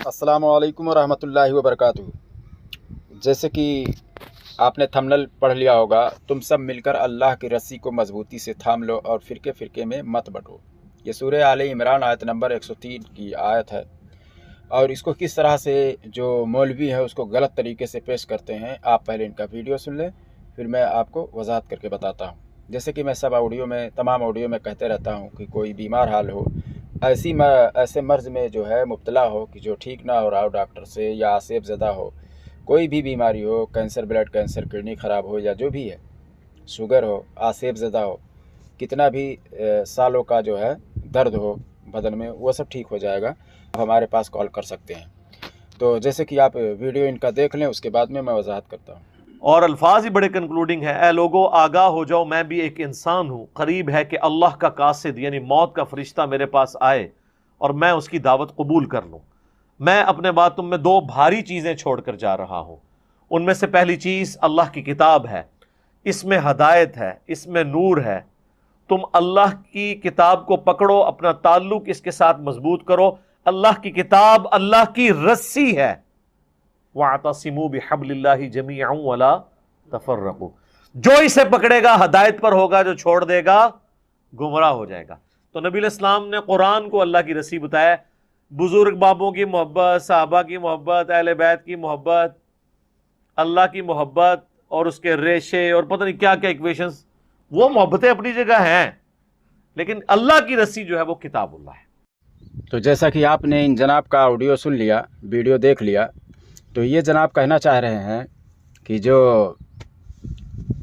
अस्सलामु अलैकुम रहमतुल्लाहि व बरकातुहू। जैसे कि आपने थंबनेल पढ़ लिया होगा, तुम सब मिलकर अल्लाह की रस्सी को मजबूती से थाम लो और फ़िरके फ़िरके में मत बंटो। ये सूरह आले इमरान आयत नंबर 103 की आयत है। और इसको किस तरह से जो मौलवी है उसको गलत तरीके से पेश करते हैं, आप पहले इनका वीडियो सुन लें, फिर मैं आपको वजाहत करके बताता हूँ। जैसे कि मैं सब ऑडियो में, तमाम ऑडियो में कहते रहता हूँ कि कोई बीमार हाल हो, ऐसे मर्ज़ में जो है मुब्तला हो कि जो ठीक ना हो रहा हो डॉक्टर से, या आसेब ज़दा हो, कोई भी बीमारी हो, कैंसर, ब्लड कैंसर, किडनी ख़राब हो या जो भी है, शुगर हो, आसेब ज़दा हो, कितना भी सालों का जो है दर्द हो बदन में, वो सब ठीक हो जाएगा। आप हमारे पास कॉल कर सकते हैं। तो जैसे कि आप वीडियो इनका देख लें, उसके बाद में मैं वजाहत करता हूँ। और अल्फाज ही बड़े कंक्लूडिंग है। ए लोगो आगाह हो जाओ, मैं भी एक इंसान हूँ। करीब है कि अल्लाह का कासिद यानी मौत का फरिश्ता मेरे पास आए और मैं उसकी दावत कबूल कर लूँ। मैं अपने बाद तुम में दो भारी चीज़ें छोड़कर जा रहा हूँ। उनमें से पहली चीज़ अल्लाह की किताब है। इसमें हदायत है, इसमें नूर है। तुम अल्लाह की किताब को पकड़ो, अपना ताल्लुक इसके साथ मजबूत करो। अल्लाह की किताब अल्लाह की रस्सी है। वातसिमू बिहब्लिल्लाहि जमीअन वला तफर्रकू। जो इसे पकड़ेगा हदायत पर होगा, जो छोड़ देगा गुमराह हो जाएगा। तो नबी इस्लाम ने कुरान को अल्लाह की रस्सी बताया। बुजुर्ग बाबों की मोहब्बत, सहाबा की मोहब्बत, अहले बैत की मोहब्बत, अल्लाह की मोहब्बत और उसके रेशे और पता नहीं क्या क्या इक्वेशंस, वो मोहब्बतें अपनी जगह हैं, लेकिन अल्लाह की रस्सी जो है वो किताबुल्लाह है। तो जैसा कि आपने इन जनाब का ऑडियो सुन लिया, वीडियो देख लिया, तो ये जनाब कहना चाह रहे हैं कि जो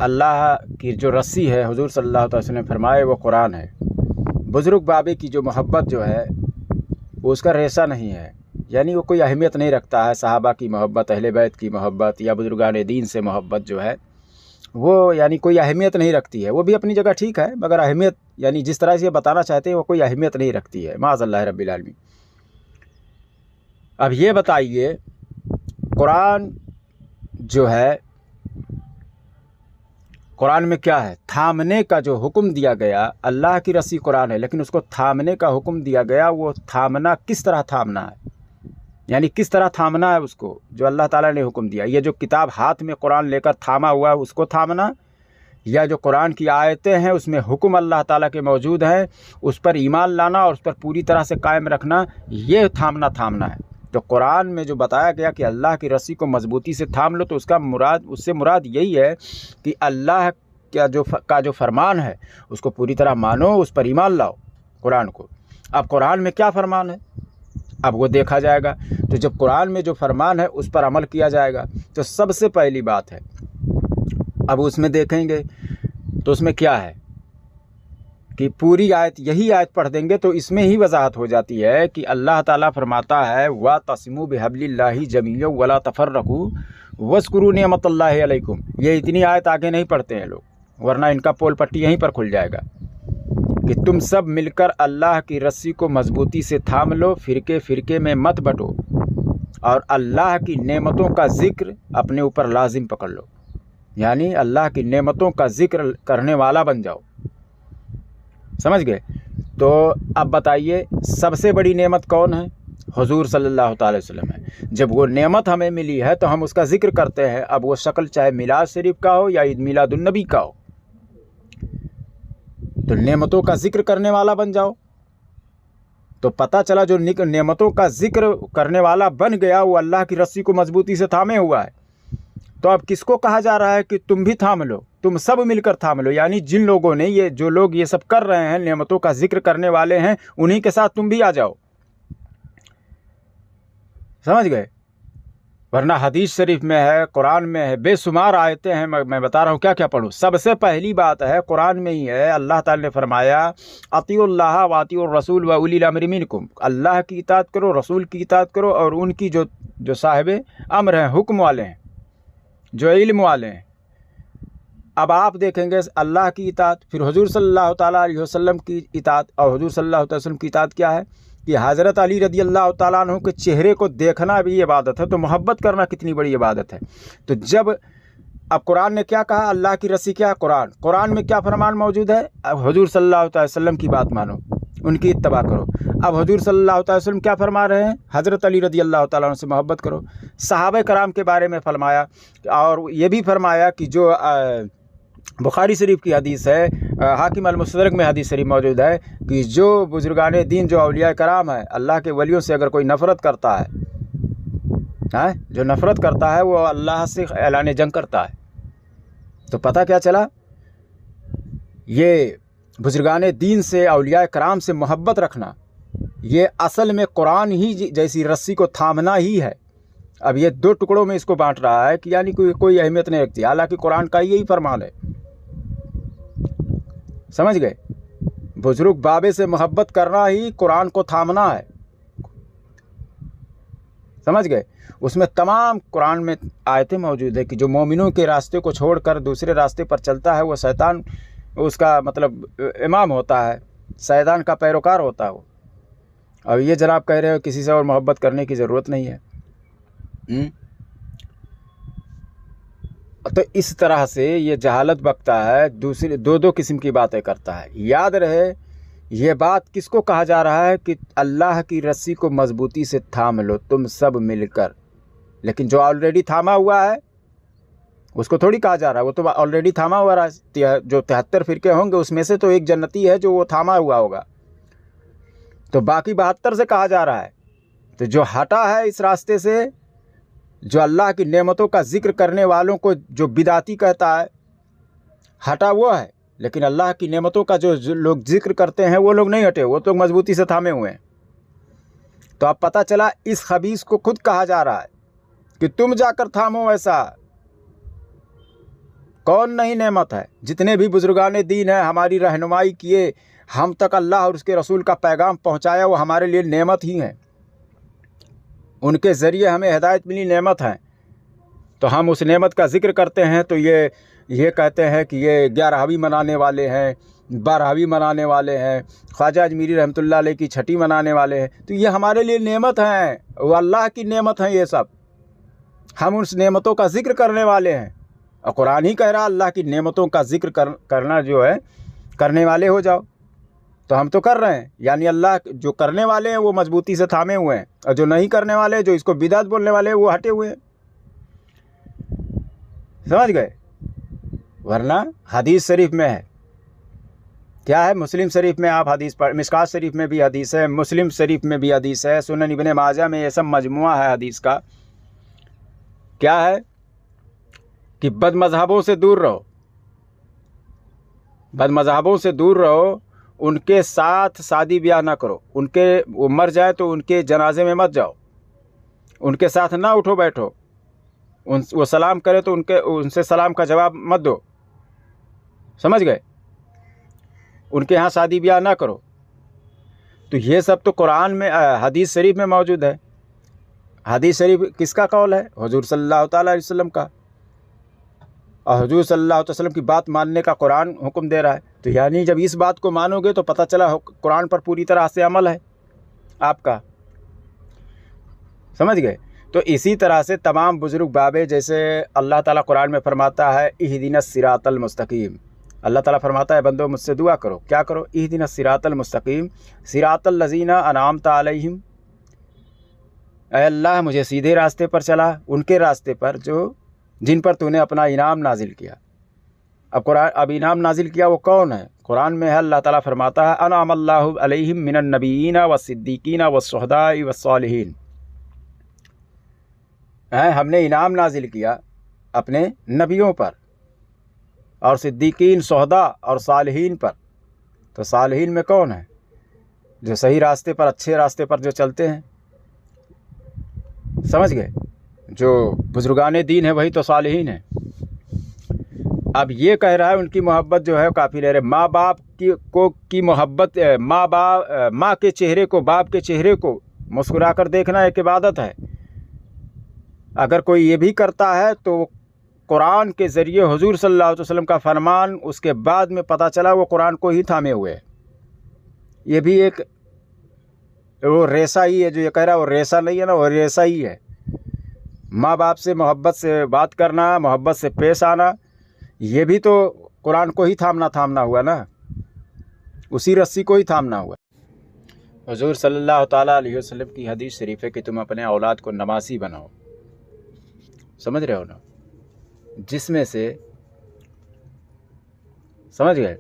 अल्लाह की जो रस्सी है, हुजूर सल्लल्लाहु अलैहि वसल्लम ने फरमाए, वो कुरान है। बुज़ुर्ग बाबे की जो मोहब्बत जो है वो उसका रेशा नहीं है, यानी वो कोई अहमियत नहीं रखता है। सहाबा की मोहब्बत, अहले बैत की मोहब्बत या बुजुर्गान दीन से मोहब्बत जो है वो यानी कोई अहमियत नहीं रखती है। वो भी अपनी जगह ठीक है, मगर अहमियत यानी जिस तरह से बताना चाहते हैं वो कोई अहमियत नहीं रखती है। माज़अल्लाह रब्बिल आलमीन। अब ये बताइए, कुरान जो है, कुरान में क्या है? थामने का जो हुक्म दिया गया, अल्लाह की रस्सी कुरान है, लेकिन उसको थामने का हुक्म दिया गया। वो थामना किस तरह थामना है, यानी किस तरह थामना है उसको, जो अल्लाह ताला ने हुक्म दिया। ये जो किताब हाथ में कुरान लेकर थामा हुआ है उसको थामना, या जो कुरान की आयतें हैं उसमें हुक्म अल्लाह ताला के मौजूद हैं, उस पर ईमान लाना और उस पर पूरी तरह से कायम रखना, ये थामना है। तो कुरान में जो बताया गया कि अल्लाह की रस्सी को मजबूती से थाम लो, तो उससे मुराद यही है कि अल्लाह का जो फरमान है उसको पूरी तरह मानो, उस पर ईमान लाओ, कुरान को। अब कुरान में क्या फरमान है, अब वो देखा जाएगा। तो जब कुरान में जो फरमान है उस पर अमल किया जाएगा, तो सबसे पहली बात है, अब उसमें देखेंगे तो उसमें क्या है कि पूरी आयत, यही आयत पढ़ देंगे तो इसमें ही वजाहत हो जाती है कि अल्लाह ताला फरमाता है वातसिमू बिहब्लिल्लाहि जमीअन वला तफर्रकू वज़्कुरू निअमतल्लाहि अलैकुम। ये इतनी आयत आगे नहीं पढ़ते हैं लोग, वरना इनका पोल पट्टी यहीं पर खुल जाएगा कि तुम सब मिलकर अल्लाह की रस्सी को मजबूती से थाम लो, फ़िरके फ़िरके में मत बंटो, और अल्लाह की नेमतों का ज़िक्र अपने ऊपर लाजिम पकड़ लो, यानी अल्लाह की नेमतों का ज़िक्र करने वाला बन जाओ। समझ गए? तो अब बताइए, सबसे बड़ी नेमत कौन है? हुजूर सल्लल्लाहु अलैहि वसल्लम है। जब वो नेमत हमें मिली है तो हम उसका ज़िक्र करते हैं। अब वो शक्ल चाहे मिलाद शरीफ का हो या ईद मिलादुन्नबी का हो, तो नेमतों का ज़िक्र करने वाला बन जाओ। तो पता चला जो नेमतों का ज़िक्र करने वाला बन गया, वो अल्लाह की रस्सी को मजबूती से थामे हुआ है। तो अब किसको कहा जा रहा है कि तुम भी थाम लो, तुम सब मिलकर थाम लो, यानी जिन लोगों ने जो लोग ये सब कर रहे हैं, नेमतों का जिक्र करने वाले हैं, उन्हीं के साथ तुम भी आ जाओ। समझ गए? वरना हदीस शरीफ में है, कुरान में है, बेशुमार आयतें हैं। मैं बता रहा हूँ क्या क्या पढ़ूँ। सबसे पहली बात है, कुरान में ही है, अल्लाह ताला ने फरमाया अतीउल्लाह व अतीउर रसूल व उलिल अम्रि मिनकुम। अल्लाह की इताअत करो, रसूल की इताअत करो, और उनकी जो साहिब अम्र हैं, हुक्म वाले हैं, जो इल्म वाले हैं। अब आप देखेंगे अल्लाह की इताअत, फिर हुजूर सल्लल्लाहु ताला अलैहि वसल्लम की इताअत। और हुजूर सल्लल्लाहु अलैहि वसल्लम की इताअत क्या है कि हज़रत अली रज़ी अल्लाह ताला अन्हु के चेहरे को देखना भी इबादत है, तो मोहब्बत करना कितनी बड़ी इबादत है। तो जब अब कुरान ने क्या कहा, अल्लाह की रस्सी क्या है? कुरान में क्या फरमान मौजूद है? अब हुजूर सल्लल्लाहु अलैहि वसल्लम की बात मानो, ان کی اتباع کرو۔ اب حضور صلی اللہ علیہ وسلم کیا فرما رہے ہیں؟ حضرت علی رضی اللہ تعالیٰ عنہ سے محبت کرو۔ صحابہ کرام کے بارے میں فرمایا، اور یہ بھی فرمایا کہ جو بخاری شریف کی حدیث ہے، حاکم المستدرک میں حدیث شریف موجود ہے کہ جو بزرگان دین، جو اولیاء کرام ہیں، اللہ کے ولیوں سے اگر کوئی نفرت کرتا ہے، جو نفرت کرتا ہے وہ اللہ سے اعلان جنگ کرتا ہے۔ تو پتہ کیا چلا؟ یہ بزرگان دین سے، اولیاء کرام سے محبت رکھنا، یہ اصل میں قرآن ہی جیسی رسی کو تھامنا ہی ہے۔ اب یہ دو ٹکڑوں میں اس کو بانٹ رہا ہے کہ یعنی کوئی اہمیت نہیں رکھتی، حالانکہ قرآن کا یہی فرمان ہے۔ سمجھ گئے؟ بزرگ بابے سے محبت کرنا ہی قرآن کو تھامنا ہے۔ سمجھ گئے؟ اس میں تمام قرآن میں آیتیں موجود ہے کہ جو مومنوں کے راستے کو چھوڑ کر دوسرے راستے پر چلتا ہے وہ شیطان اس کا مطلب امام ہوتا ہے، شیطان کا پیروکار ہوتا ہے وہ۔ اب یہ جناب کہہ رہے ہو کسی سے اور محبت کرنے کی ضرورت نہیں ہے۔ تو اس طرح سے یہ جہالت بکتا ہے، دوسری دو قسم کی باتیں کرتا ہے۔ یاد رہے یہ بات کس کو کہا جا رہا ہے کہ اللہ کی رسی کو مضبوطی سے تھام لو تم سب مل کر، لیکن جو آلریڈی تھاما ہوا ہے اس کو تھوڑی کہا جا رہا ہے، وہ تو آلریڈی تھاما ہوا ہے۔ جو 73 فرقے ہوں گے اس میں سے تو ایک جنتی ہے جو وہ تھاما ہوا ہوگا، تو باقی 72 سے کہا جا رہا ہے۔ تو جو ہٹا ہے اس راستے سے، جو اللہ کی نعمتوں کا ذکر کرنے والوں کو جو بدعتی کہتا ہے، ہٹا وہ ہے، لیکن اللہ کی نعمتوں کا جو لوگ ذکر کرتے ہیں وہ لوگ نہیں ہٹے، وہ تو مضبوطی سے تھامے ہوئے ہیں۔ تو اب پتہ چلا اس خبیث کو خود کہا جا رہا ہے کہ تم جا کر تھامو ایسا۔ کون نہیں نعمت ہے؟ جتنے بھی بزرگان دین ہیں ہماری رہنمائی کیے، ہم تک اللہ اور اس کے رسول کا پیغام پہنچایا، وہ ہمارے لیے نعمت ہی ہیں۔ ان کے ذریعے ہمیں ہدایت ملی، نعمت ہیں۔ تو ہم اس نعمت کا ذکر کرتے ہیں تو یہ کہتے ہیں کہ یہ 11ویں منانے والے ہیں، 12ویں منانے والے ہیں، خواجہ اجمیری رحمۃ اللہ علیہ کی چھٹی منانے والے ہیں۔ تو یہ ہمارے لیے نعمت ہیں، وہ اللہ کی نعمت ہیں یہ سب۔ ہم اس نعمتوں کا ذکر کرنے والے ہیں، اور قرآن ہی کہہ رہا اللہ کی نعمتوں کا ذکر کرنا جو ہے، کرنے والے ہو جاؤ۔ تو ہم تو کر رہے ہیں، یعنی اللہ جو کرنے والے ہیں وہ مضبوطی سے تھامے ہوئے ہیں، اور جو نہیں کرنے والے، جو اس کو بدعت بولنے والے ہیں، وہ ہٹے ہوئے ہیں۔ سمجھ گئے؟ ورنہ حدیث شریف میں ہے، کیا ہے؟ مسلم شریف میں آپ حدیث پڑھ، مشکات شریف میں بھی حدیث ہے، مسلم شریف میں بھی حدیث ہے، سنن ابن ماجہ میں، یہ سب مجموعہ ہے حدیث کا۔ کیا ہے کہ بد مذہبوں سے دور رہو، بد مذہبوں سے دور رہو، ان کے ساتھ شادی بیاہ نہ کرو، ان کے وہ مر جائے تو ان کے جنازے میں مت جاؤ، ان کے ساتھ نہ اٹھو بیٹھو، وہ سلام کرے تو ان سے سلام کا جواب مت دو۔ سمجھ گئے؟ ان کے ہاں شادی بیاہ نہ کرو۔ تو یہ سب تو قرآن میں، حدیث شریف میں موجود ہے۔ حدیث شریف کس کا قول ہے؟ حضور صلی اللہ تعالیٰ علیہ وسلم کا۔ اور حضور صلی اللہ علیہ وسلم کی بات ماننے کا قرآن حکم دے رہا ہے۔ تو یعنی جب اس بات کو مانو گے تو پتہ چلا قرآن پر پوری طرح سے عمل ہے آپ کا۔ سمجھ گئے؟ تو اسی طرح سے تمام بزرگ بابے، جیسے اللہ تعالیٰ قرآن میں فرماتا ہے اہدنا الصراط المستقیم، اللہ تعالیٰ فرماتا ہے بندو مجھ سے دعا کرو، کیا کرو؟ اہدنا الصراط المستقیم صراط الذین انعمت علیہم، اے اللہ مجھے سیدھے راستے پر چلا، ان کے راستے پر جن پر تو نے اپنا انعام نازل کیا۔ اب انعام نازل کیا وہ کون ہے؟ قرآن میں ہے، اللہ تعالیٰ فرماتا ہے انعم اللہ علیہم من النبیین والصدیقین والشہداء والصالحین، ہم نے انعام نازل کیا اپنے نبیوں پر اور صدیقین، شہداء اور صالحین پر۔ تو صالحین میں کون ہے؟ جو صحیح راستے پر، اچھے راستے پر جو چلتے ہیں۔ سمجھ گئے؟ جو بزرگان دین ہے وہی تو صالحین ہیں۔ اب یہ کہہ رہا ہے ان کی محبت جو ہے کافی لے رہے، ماں باپ کی محبت، ماں کے چہرے کو، باپ کے چہرے کو مسکرا کر دیکھنا ایک عبادت ہے۔ اگر کوئی یہ بھی کرتا ہے تو قرآن کے ذریعے حضور صلی اللہ علیہ وسلم کا فرمان اس کے بعد میں پتہ چلا وہ قرآن کو ہی تھامے ہوئے ہے۔ یہ بھی ایک وہ ریسا ہی ہے، جو یہ کہہ رہا ہے وہ ریسا نہیں ہے نا، وہ ریسا ہی ہے۔ ماں باپ سے محبت سے بات کرنا، محبت سے پیش آنا، یہ بھی تو قرآن کو ہی تھامنا ہوا نا، اسی رسی کو ہی تھامنا ہوا۔ हुजूर सल्लल्लाहु ताला अलैहि वसल्लम की हदीस शरीफ है कि तुम अपने औलाद को नमाजी बनाओ, समझ रहे हो ना, जिसमें से समझ गए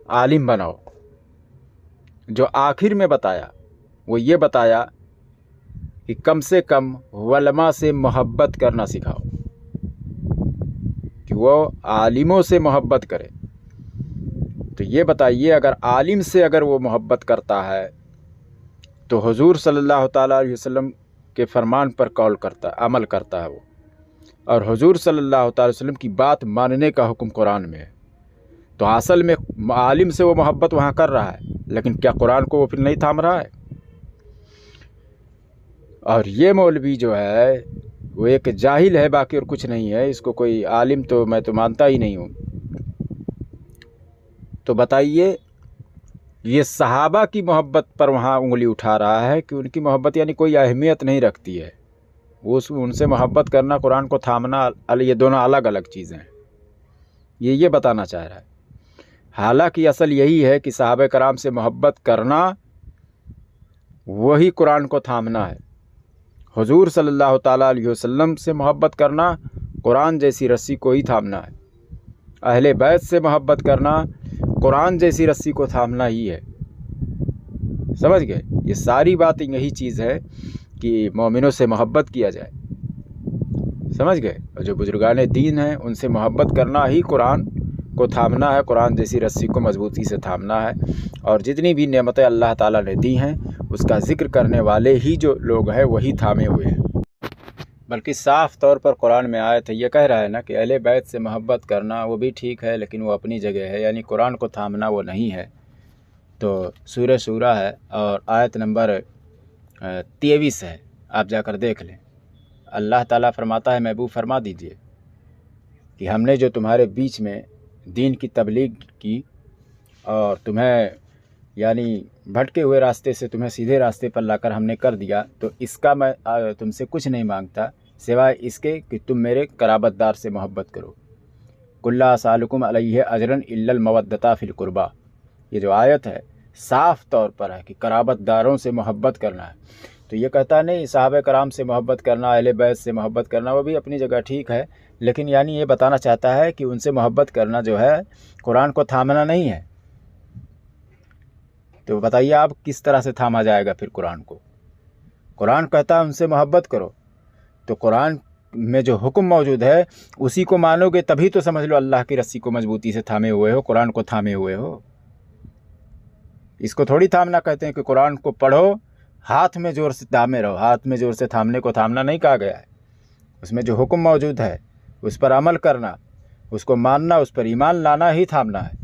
आलिम बनाओ। जो आखिर में बताया वो ये बताया कि कम से कम उलमा से मोहब्बत करना सिखाओ, कि वो आलिमों से मोहब्बत करे। तो ये बताइए, अगर आलिम से अगर वो मोहब्बत करता है तो हुजूर सल्लल्लाहु ताला अलैहि वसल्लम के फरमान पर कौल करता, अमल करता है वो, और हुजूर सल्लल्लाहु ताला अलैहि वसल्लम की बात मानने का हुक्म कुरान में है। तो असल में आलिम से वो मोहब्बत वहाँ कर रहा है, लेकिन क्या कुरान को वो फिर नहीं थाम रहा है? और ये मौलवी जो है वो एक जाहिल है, बाकी और कुछ नहीं है। इसको कोई आलिम तो मैं तो मानता ही नहीं हूँ। तो बताइए, ये सहाबा की मोहब्बत पर वहाँ उंगली उठा रहा है कि उनकी मोहब्बत यानी कोई अहमियत नहीं रखती है। वो उनसे मोहब्बत करना, कुरान को थामना, ये दोनों अलग अलग चीज़ें हैं। ये बताना चाह रहा है। हालांकि असल यही है कि सहाबा कराम से मोहब्बत करना वही कुरान को थामना है। हुजूर सल्लल्लाहु ताला अलैहि वसल्लम से मोहब्बत करना कुरान जैसी रस्सी को ही थामना है। अहले बैत से मोहब्बत करना कुरान जैसी रस्सी को थामना ही है। समझ गए? ये सारी बात यही चीज़ है कि मोमिनों से मोहब्बत किया जाए। समझ गए? और जो बुजुर्गान दीन हैं उनसे मोहब्बत करना ही कुरान को थामना है, कुरान जैसी रस्सी को मजबूती से थामना है। और जितनी भी नेमतें अल्लाह ताला ने दी हैं उसका ज़िक्र करने वाले ही जो लोग हैं वही थामे हुए हैं। बल्कि साफ़ तौर पर कुरान में आयत है, ये कह रहा है ना कि अहले बैत से मोहब्बत करना वो भी ठीक है, लेकिन वो अपनी जगह है, यानी कुरान को थामना वो नहीं है। तो सूरह शूरा है और आयत नंबर 23 है, आप जाकर देख लें। अल्लाह ताला फरमाता है, महबूब फरमा दीजिए कि हमने जो तुम्हारे बीच में दीन की तबलीग की और तुम्हें यानी भटके हुए रास्ते से तुम्हें सीधे रास्ते पर लाकर हमने कर दिया, तो इसका मैं तुमसे कुछ नहीं मांगता सिवाय इसके कि तुम मेरे कराबतदार से मोहब्बत करो। कुल्ला सालुकुम अलैहि अजरन इल्लल मवद्दता फिल कुर्बा। ये जो आयत है साफ़ तौर पर है कि कराबतदारों से मोहब्बत करना है। तो ये कहता नहीं सहाबा कराम से मोहब्बत करना, अहले बैत से मोहब्बत करना वो भी अपनी जगह ठीक है, लेकिन यानी ये बताना चाहता है कि उनसे मोहब्बत करना जो है कुरान को थामना नहीं है। तो बताइए आप किस तरह से थामा जाएगा फिर कुरान को? कुरान कहता है उनसे मोहब्बत करो, तो कुरान में जो हुक्म मौजूद है उसी को मानोगे तभी तो समझ लो अल्लाह की रस्सी को मजबूती से थामे हुए हो, कुरान को थामे हुए हो। इसको थोड़ी थामना कहते हैं कि कुरान को पढ़ो, हाथ में ज़ोर से थामे रहो। हाथ में ज़ोर से थामने को थामना नहीं कहा गया है। उसमें जो हुक्म मौजूद है उस पर अमल करना, उसको मानना, उस पर ईमान लाना ही थामना है।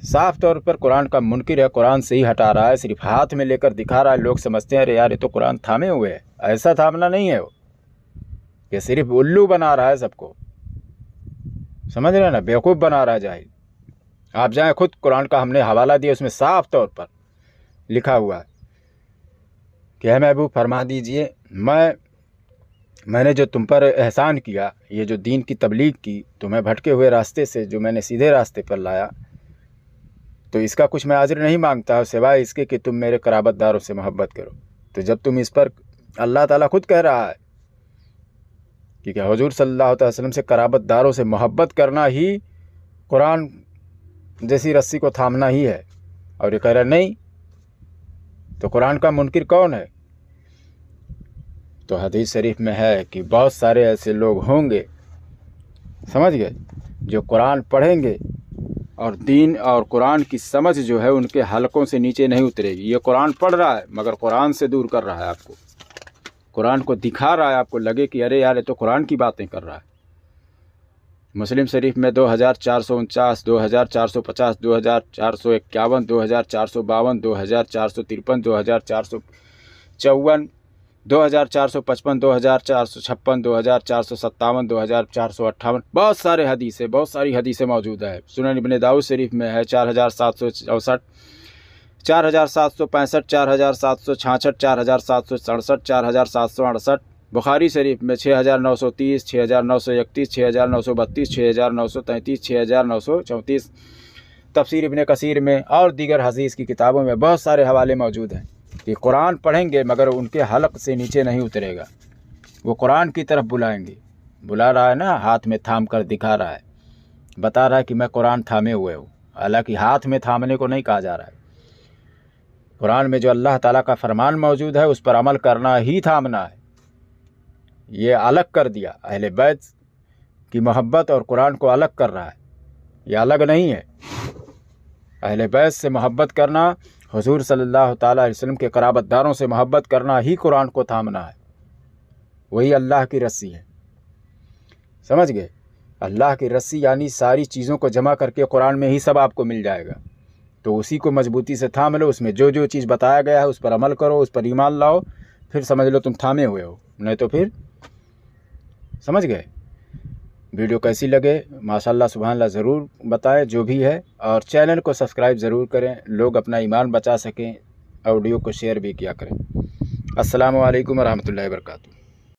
साफ़ तौर पर कुरान का मुनकिर है, कुरान से ही हटा रहा है, सिर्फ हाथ में लेकर दिखा रहा है। लोग समझते हैं अरे यार ये तो कुरान थामे हुए है। ऐसा थामना नहीं है वो, ये सिर्फ उल्लू बना रहा है सबको। समझ रहे हैं ना, बेवकूफ़ बना रहा है, जाहिल। आप जाएं खुद, कुरान का हमने हवाला दिया, उसमें साफ़ तौर पर लिखा हुआ है कि है महबूब फरमा दीजिए मैंने जो तुम पर एहसान किया, ये जो दीन की तबलीग की, तुम्हें भटके हुए रास्ते से जो मैंने सीधे रास्ते पर लाया, तो इसका कुछ मैं अजर नहीं मांगता सिवाय इसके कि तुम मेरे कराबतदारों से मोहब्बत करो। तो जब तुम इस पर, अल्लाह ताला खुद कह रहा है कि क्या हुजूर सल्लल्लाहु अलैहि वसल्लम से कराबतदारों से मोहब्बत करना ही कुरान जैसी रस्सी को थामना ही है, और ये कह रहा नहीं, तो कुरान का मुनकिर कौन है? तो हदीस शरीफ में है कि बहुत सारे ऐसे लोग होंगे, समझ गए, जो कुरान पढ़ेंगे और दीन और कुरान की समझ जो है उनके हलकों से नीचे नहीं उतरेगी। ये कुरान पढ़ रहा है मगर कुरान से दूर कर रहा है आपको, कुरान को दिखा रहा है, आपको लगे कि अरे यार ये तो कुरान की बातें कर रहा है। मुस्लिम शरीफ में 2449, 2450, 2451, 2452, 2453, 2454, 2455, 2456, 2457, 2458, बहुत सारे हदीसें, बहुत सारी हदीसें मौजूद है। सुनन इब्न दाऊद शरीफ में है 4764, 4765, 4766, 4767, 4768। बुखारी शरीफ में 6930, 6931, 6932, 6933, 6934, तफसीर इब्न कसीर में और दीगर हदीस की किताबों में बहुत सारे हवाले मौजूद हैं कि कुरान पढ़ेंगे मगर उनके हलक से नीचे नहीं उतरेगा, वो कुरान की तरफ बुलाएंगे। बुला रहा है ना, हाथ में थाम कर दिखा रहा है, बता रहा है कि मैं कुरान थामे हुए हूँ। हालांकि हाथ में थामने को नहीं कहा जा रहा है। कुरान में जो अल्लाह ताला का फरमान मौजूद है उस पर अमल करना ही थामना है। ये अलग कर दिया, अहले बैत की मोहब्बत और कुरान को अलग कर रहा है। ये अलग नहीं है। अहले बैत से मोहब्बत करना, हुजूर सल्लल्लाहु ताला अलैहि वसल्लम के क़राबतदारों से मोहब्बत करना ही कुरान को थामना है। वही अल्लाह की रस्सी है, समझ गए? अल्लाह की रस्सी यानी सारी चीज़ों को जमा करके कुरान में ही सब आपको मिल जाएगा। तो उसी को मजबूती से थाम लो, उसमें जो जो चीज़ बताया गया है उस पर अमल करो, उस पर ईमान लाओ, फिर समझ लो तुम थामे हुए हो, नहीं तो फिर समझ गए। वीडियो कैसी लगे माशाल्लाह सुभानअल्लाह ज़रूर बताएं जो भी है, और चैनल को सब्सक्राइब ज़रूर करें, लोग अपना ईमान बचा सकें। ऑडियो को शेयर भी किया करें। अस्सलामु अलैकुम व रहमतुल्लाहि व बरकातुहू।